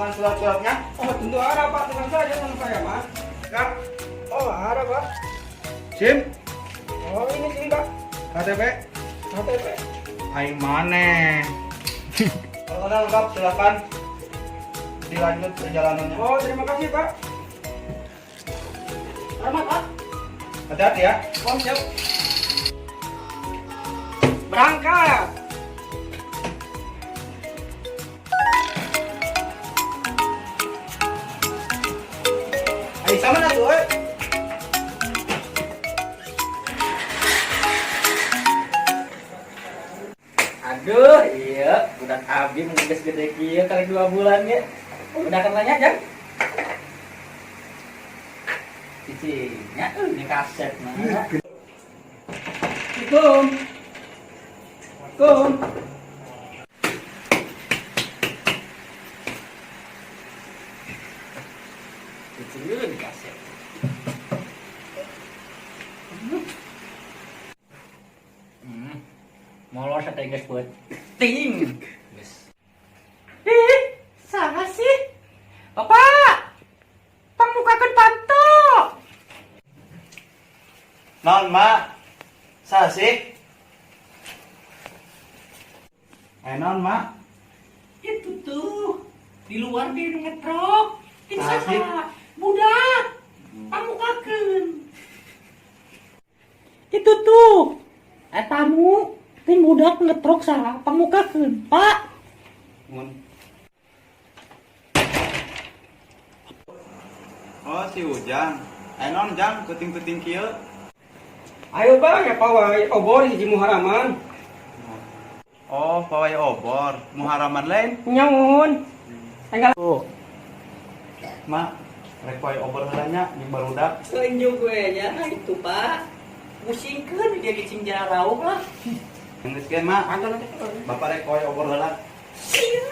dengan surat-suratnya? Oh tentu ada Pak, tenang saja sama saya Mas. Kak, Oh ada Pak. SIM, Oh ini sih Kak. KTP, KTP. aing maneh. Kalau udah lengkap, silakan dilanjut perjalanannya. Oh terima kasih Pak. Selamat Pak. Hati-hati ya. Oh siap. Berangkat. Ayo sama dah tuh. Aduh, iya, udah abi menggedes gede kia kali 2 bulan ya. Udah kenanya aja. Cicinya ini kaset mah. Assalamualaikum. Assalamualaikum. Cicinya ini kaset. Molor sa guys buat ting. Yes. Salah sih. Bapak. Pamukakeun panto. Non, Mak. Sasik. Non, Mak. Itu tuh di luar dia ngetrok. Asik. Budak. Pamukakeun. Itu tuh. Tamu. Ting budak ngetrok salah pamukakeun, Pak. Mun. Oh, si Ujang. Non, Jang, puting-puting kieu. Ayo Bang, ya pawai obor hiji muharaman. Oh, pawai obor. Muharaman lain. Nyamun. Tanggal Mak, rek pawai obor heulanya jeung barudak. Seunjuk gue nya itu, Pak. Pusingkeun dia cicing jarau lah. Geus ge, Mak. Antara Bapak rek pawai obor heula. Iya.